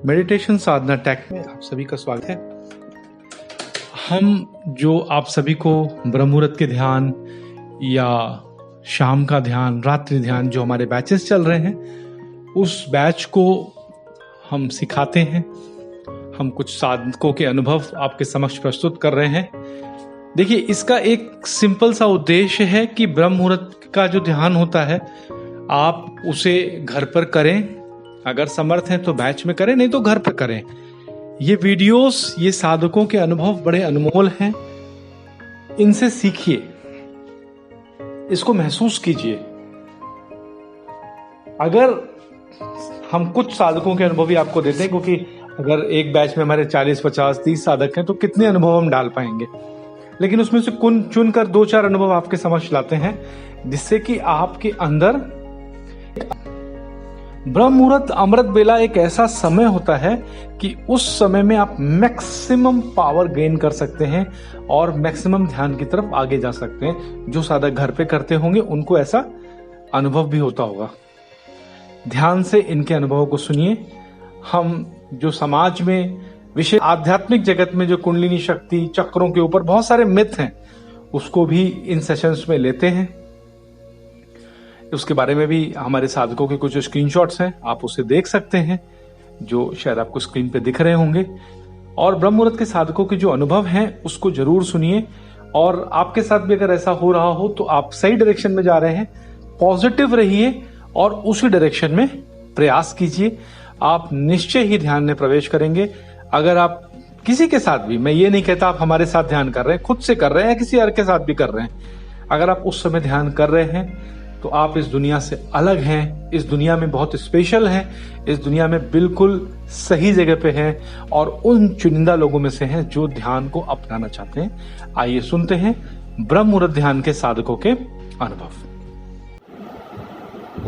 Meditation साधना take में आप सभी का स्वागत है। हम जो आप सभी को ब्रह्म मुहूर्त के ध्यान या शाम का ध्यान, रात्रि ध्यान जो हमारे बैचेस चल रहे हैं, उस बैच को हम सिखाते हैं। हम कुछ साधकों के अनुभव आपके समक्ष प्रस्तुत कर रहे हैं। देखिए, इसका एक सिंपल सा उद्देश्य है कि ब्रह्म मुहूर्त का जो ध्यान होता है आप उसे घर पर करें। अगर समर्थ हैं तो बैच में करें, नहीं तो घर पर करें। ये वीडियोस, ये साधकों के अनुभव बड़े अनमोल हैं। इनसे सीखिए, इसको महसूस कीजिए। अगर हम कुछ साधकों के अनुभव ही आपको देते हैं, क्योंकि अगर एक बैच में हमारे 40, 50, 30 साधक हैं तो कितने अनुभव हम डाल पाएंगे, लेकिन उसमें से चुनकर 2-4 अनुभव आपके समक्ष लाते हैं, जिससे कि आपके अंदर ब्रह्म मुहूर्त, अमृत बेला एक ऐसा समय होता है कि उस समय में आप मैक्सिमम पावर गेन कर सकते हैं और मैक्सिमम ध्यान की तरफ आगे जा सकते हैं। जो साधक घर पे करते होंगे उनको ऐसा अनुभव भी होता होगा। ध्यान से इनके अनुभवों को सुनिए। हम जो समाज में विशेष आध्यात्मिक जगत में जो कुंडलिनी शक्ति, चक्रों के ऊपर बहुत सारे मिथ हैं, उसको भी इन सेशंस में लेते हैं। उसके बारे में भी हमारे साधकों के कुछ स्क्रीनशॉट्स हैं, आप उसे देख सकते हैं, जो शायद आपको स्क्रीन पे दिख रहे होंगे। और ब्रह्म मुहूर्त के साधकों के जो अनुभव हैं उसको जरूर सुनिए। और आपके साथ भी अगर ऐसा हो रहा हो तो आप सही डायरेक्शन में जा रहे हैं, पॉजिटिव रहिए और उसी डायरेक्शन में प्रयास कीजिए। आप निश्चय ही ध्यान में प्रवेश करेंगे। अगर आप किसी के साथ भी, मैं ये नहीं कहता आप हमारे साथ ध्यान कर रहे हैं, खुद से कर रहे हैं या किसी और के साथ भी कर रहे हैं, अगर आप उस समय ध्यान कर रहे हैं तो आप इस दुनिया से अलग हैं, इस दुनिया में बहुत स्पेशल हैं, इस दुनिया में बिल्कुल सही जगह पे हैं और उन चुनिंदा लोगों में से हैं जो ध्यान को अपनाना चाहते हैं। आइए सुनते हैं ब्रह्म मुहूर्त ध्यान के साधकों के अनुभव।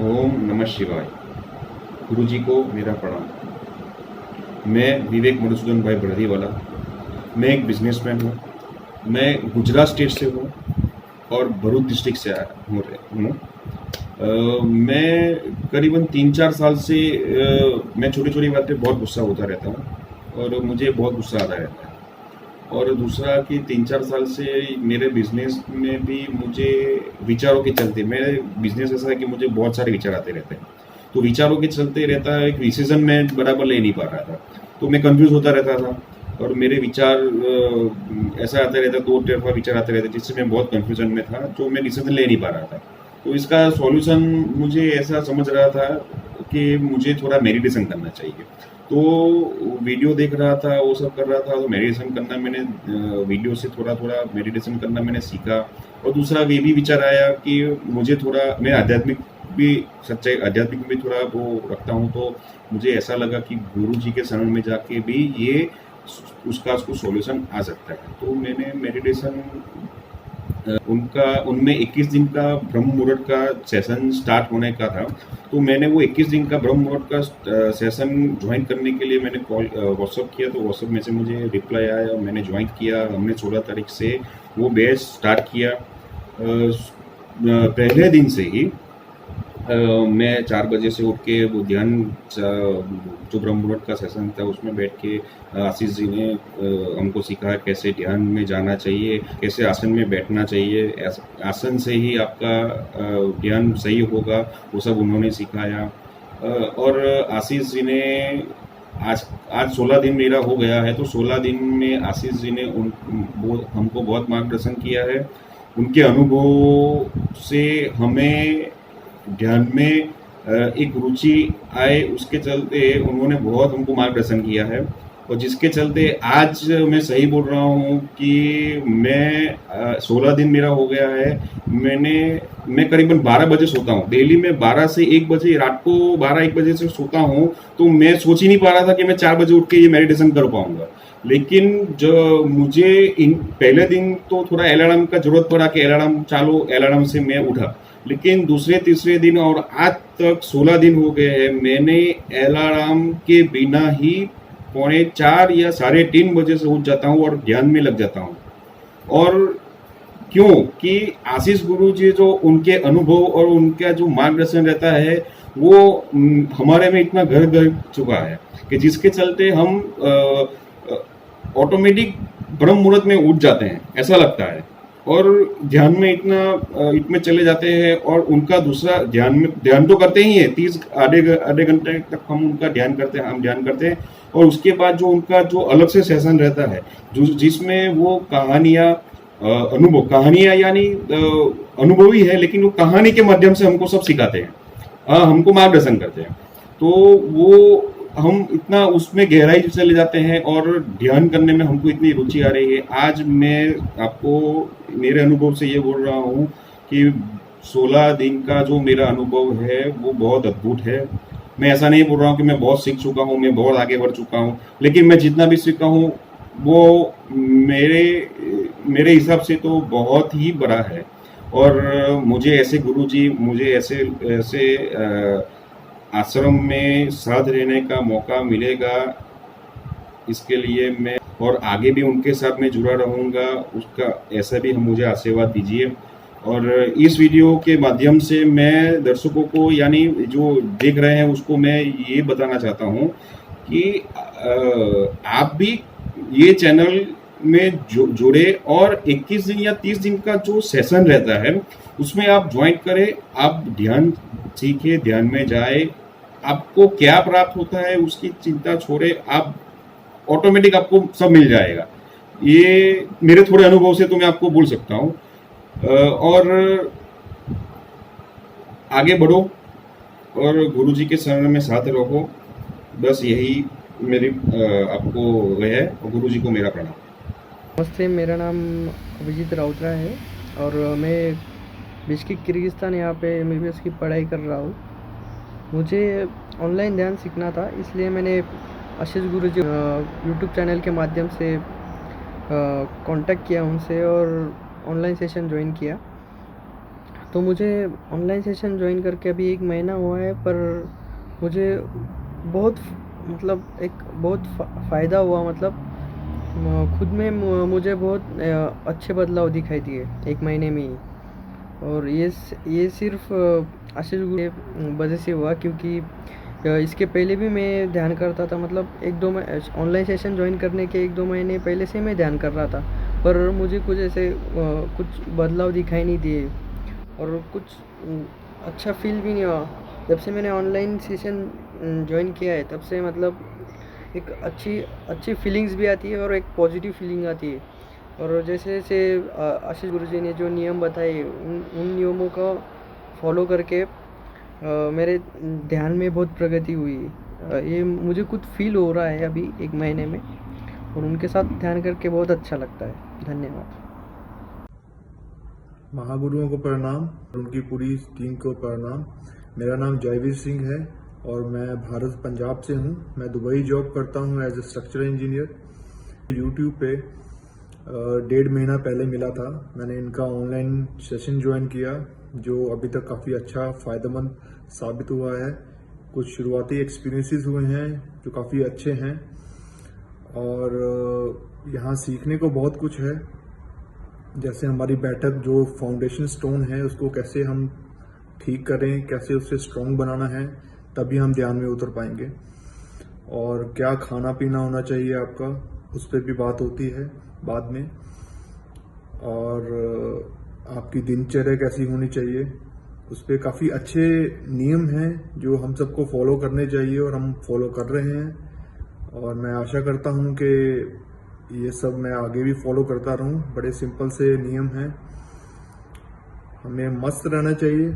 ओम नमः शिवाय। गुरु जी को मेरा प्रणाम। मैं विवेक मधुसूदन भाई बड़रीवाला। मैं एक बिजनेसमैन हूँ। मैं गुजरात स्टेट से हूँ और भरूच डिस्ट्रिक्ट से हूँ। मैं करीबन 3-4 साल से मैं छोटी छोटी बातें बहुत गुस्सा होता रहता हूँ और मुझे बहुत गुस्सा आता रहता है। और दूसरा कि 3-4 साल से मेरे बिजनेस में भी मुझे विचारों के चलते, मेरे बिजनेस ऐसा है कि मुझे बहुत सारे विचार आते रहते हैं, तो विचारों के चलते रहता है, एक डिसीजन मैं बराबर ले नहीं पा रहा था, तो मैं कंफ्यूज होता रहता था और मेरे विचार ऐसा आते रहता, 2 तरफा विचार आते रहते, जिससे मैं बहुत कंफ्यूजन में था, जो मैं डिसीजन ले नहीं पा रहा था। तो इसका सॉल्यूशन मुझे ऐसा समझ रहा था कि मुझे थोड़ा मेडिटेशन करना चाहिए। तो वीडियो देख रहा था, वो सब कर रहा था, तो मेडिटेशन करना मैंने वीडियो से थोड़ा थोड़ा मेडिटेशन करना मैंने सीखा। और दूसरा ये भी विचार आया कि मुझे थोड़ा, मैं आध्यात्मिक भी, सच्चाई आध्यात्मिक में थोड़ा वो रखता हूँ, तो मुझे ऐसा लगा कि गुरु जी के शरण में जाके भी ये उसको सॉल्यूशन आ सकता है। तो मैंने मेडिटेशन उनमें 21 दिन का ब्रह्म मुहूर्त का सेशन स्टार्ट होने का था, तो मैंने वो 21 दिन का ब्रह्म मुहूर्त का सेशन ज्वाइन करने के लिए मैंने कॉल व्हाट्सअप किया, तो व्हाट्सअप में से मुझे रिप्लाई आया और मैंने ज्वाइन किया। हमने 16 तारीख से वो बैच स्टार्ट किया। पहले दिन से ही मैं 4 बजे से उठ के वो ध्यान, जो ब्रह्म मुहूर्त का सेशन था उसमें बैठ के आशीष जी ने हमको सिखाया कैसे ध्यान में जाना चाहिए, कैसे आसन में बैठना चाहिए, आसन से ही आपका ध्यान सही होगा, वो सब उन्होंने सिखाया। और आशीष जी ने आज 16 दिन मेरा हो गया है, तो 16 दिन में आशीष जी ने हमको बहुत मार्गदर्शन किया है। उनके अनुभव से हमें ध्यान में एक रुचि आए, उसके चलते उन्होंने बहुत हमको मार्गदर्शन किया है। और जिसके चलते आज मैं सही बोल रहा हूँ कि मैं 16 दिन मेरा हो गया है। मैं करीबन 12 बजे सोता हूँ डेली में, 12 से 1 बजे, रात को 12-1 बजे से सोता हूँ। तो मैं सोच ही नहीं पा रहा था कि मैं 4 बजे उठ के ये मेडिटेशन कर पाऊंगा। लेकिन जो मुझे पहले दिन तो थोड़ा अलार्म का जरूरत पड़ा कि अलार्म चालो, अलार्म से मैं उठा, लेकिन दूसरे तीसरे दिन और आज तक 16 दिन हो गए हैं, मैंने अलार्म के बिना ही 3:45 या 3:30 बजे से उठ जाता हूँ और ध्यान में लग जाता हूँ। और क्यों कि आशीष गुरु जी जो उनके अनुभव और उनका जो मार्गदर्शन रहता है वो हमारे में इतना घर घर चुका है कि जिसके चलते हम ऑटोमेटिक ब्रह्म मुहूर्त में उठ जाते हैं, ऐसा लगता है, और ध्यान में इतने चले जाते हैं। और उनका दूसरा ध्यान तो करते ही है, 30 आधे घंटे तक हम उनका ध्यान करते हैं, हम ध्यान करते हैं। और उसके बाद जो उनका जो अलग से सेशन रहता है, जिसमें वो कहानियां यानी अनुभवी है, लेकिन वो कहानी के माध्यम से हमको सब सिखाते हैं, हमको मार्गदर्शन करते हैं। तो वो हम इतना उसमें गहराई से चले जाते हैं और ध्यान करने में हमको इतनी रुचि आ रही है। आज मैं आपको मेरे अनुभव से ये बोल रहा हूँ कि 16 दिन का जो मेरा अनुभव है वो बहुत अद्भुत है। मैं ऐसा नहीं बोल रहा हूँ कि मैं बहुत सीख चुका हूँ, मैं बहुत आगे बढ़ चुका हूँ, लेकिन मैं जितना भी सीखा हूँ वो मेरे हिसाब से तो बहुत ही बड़ा है। और मुझे ऐसे गुरुजी, मुझे ऐसे ऐसे आश्रम में साथ रहने का मौका मिलेगा, इसके लिए मैं और आगे भी उनके साथ मैं जुड़ा रहूँगा, उसका ऐसा भी मुझे आशीर्वाद दीजिए। और इस वीडियो के माध्यम से मैं दर्शकों को, यानी जो देख रहे हैं, उसको मैं ये बताना चाहता हूँ कि आप भी ये चैनल में जुड़े और 21 दिन या 30 दिन का जो सेशन रहता है उसमें आप ज्वाइन करें, आप ध्यान सीखे, ध्यान में जाए, आपको क्या प्राप्त होता है उसकी चिंता छोड़े, आप ऑटोमेटिक आपको सब मिल जाएगा। ये मेरे थोड़े अनुभव से तो मैं आपको बोल सकता हूँ। और आगे बढ़ो और गुरुजी के शरण में साथ रहो, बस यही मेरी आपको वह है, और गुरुजी को मेरा प्रणाम। नमस्ते, मेरा नाम अभिजीत राउतरा है और मैं बिश्केक किर्गिस्तान यहाँ पे MBBS की पढ़ाई कर रहा हूँ। मुझे ऑनलाइन ध्यान सीखना था, इसलिए मैंने आशीष गुरुजी यूट्यूब चैनल के माध्यम से कांटेक्ट किया उनसे और ऑनलाइन सेशन ज्वाइन किया। तो मुझे ऑनलाइन सेशन ज्वाइन करके अभी 1 महीना हुआ है, पर मुझे बहुत फ़ायदा हुआ। मतलब खुद में मुझे बहुत अच्छे बदलाव दिखाई दिए 1 महीने में ही। और ये सिर्फ आशीष गुरु की वजह से हुआ, क्योंकि इसके पहले भी मैं ध्यान करता था। मतलब 1-2 ऑनलाइन सेशन ज्वाइन करने के 1-2 महीने पहले से मैं ध्यान कर रहा था, पर मुझे कुछ ऐसे कुछ बदलाव दिखाई नहीं दिए और कुछ अच्छा फील भी नहीं हुआ। जब से मैंने ऑनलाइन सेशन ज्वाइन किया है, तब से मतलब एक अच्छी फीलिंग्स भी आती है और एक पॉजिटिव फीलिंग आती है। और जैसे आशीष गुरुजी ने जो नियम बताए, उन नियमों को फॉलो करके मेरे ध्यान में बहुत प्रगति हुई। ये मुझे खुद फील हो रहा है अभी 1 महीने में, और उनके साथ ध्यान करके बहुत अच्छा लगता है। धन्यवाद। महागुरुओं को प्रणाम, उनकी पूरी टीम को प्रणाम। मेरा नाम जयवीर सिंह है और मैं भारत पंजाब से हूँ। मैं दुबई जॉब करता हूँ as a structural engineer. YouTube पे 1.5 महीना पहले मिला था, मैंने इनका ऑनलाइन सेशन ज्वाइन किया, जो अभी तक काफ़ी अच्छा फ़ायदेमंद साबित हुआ है। कुछ शुरुआती एक्सपीरियंसेस हुए हैं जो काफ़ी अच्छे हैं, और यहाँ सीखने को बहुत कुछ है। जैसे हमारी बैठक जो फाउंडेशन स्टोन है, उसको कैसे हम ठीक करें, कैसे उससे स्ट्रॉन्ग बनाना है, तभी हम ध्यान में उतर पाएंगे। और क्या खाना पीना होना चाहिए आपका, उस पर भी बात होती है बाद में। और आपकी दिनचर्या कैसी होनी चाहिए, उस पर काफ़ी अच्छे नियम हैं जो हम सबको फॉलो करने चाहिए, और हम फॉलो कर रहे हैं। और मैं आशा करता हूं कि ये सब मैं आगे भी फॉलो करता रहूं। बड़े सिंपल से नियम हैं, हमें मस्त रहना चाहिए।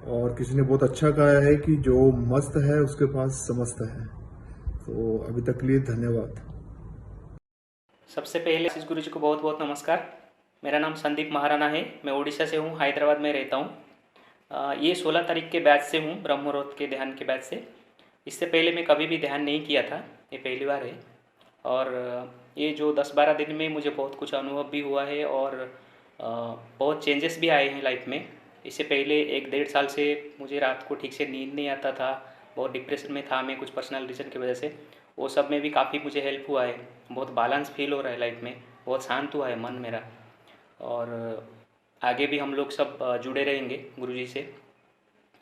और किसी ने बहुत अच्छा कहा है कि जो मस्त है उसके पास समस्त है। तो अभी तक के लिए धन्यवाद। सबसे पहले आशीष गुरु जी को बहुत बहुत नमस्कार। मेरा नाम संदीप महाराणा है, मैं उड़ीसा से हूँ, हैदराबाद में रहता हूँ। ये 16 तारीख के बैच से हूँ, ब्रह्म मुहूर्त के ध्यान के बैच से। इससे पहले मैं कभी भी ध्यान नहीं किया था, ये पहली बार है। और ये जो 10-12 दिन में मुझे बहुत कुछ अनुभव भी हुआ है और बहुत चेंजेस भी आए हैं लाइफ में। इससे पहले 1-1.5 साल से मुझे रात को ठीक से नींद नहीं आता था, बहुत डिप्रेशन में था मैं कुछ पर्सनल रीज़न की वजह से। वो सब में भी काफ़ी मुझे हेल्प हुआ है, बहुत बैलेंस फील हो रहा है लाइफ में, बहुत शांत हुआ है मन मेरा। और आगे भी हम लोग सब जुड़े रहेंगे गुरुजी से,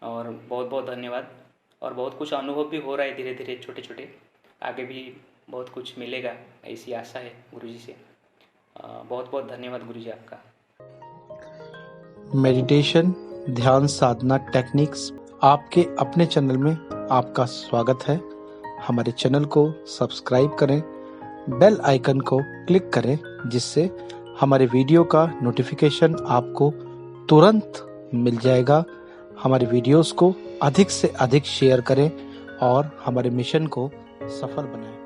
और बहुत बहुत धन्यवाद। और बहुत कुछ अनुभव भी हो रहा है धीरे धीरे, छोटे छोटे। आगे भी बहुत कुछ मिलेगा, ऐसी आशा है गुरुजी से। बहुत बहुत धन्यवाद गुरुजी आपका। मेडिटेशन, ध्यान साधना टेक्निक्स आपके अपने चैनल में आपका स्वागत है। हमारे चैनल को सब्सक्राइब करें, बेल आइकन को क्लिक करें, जिससे हमारे वीडियो का नोटिफिकेशन आपको तुरंत मिल जाएगा। हमारे वीडियोस को अधिक से अधिक शेयर करें और हमारे मिशन को सफल बनाएं।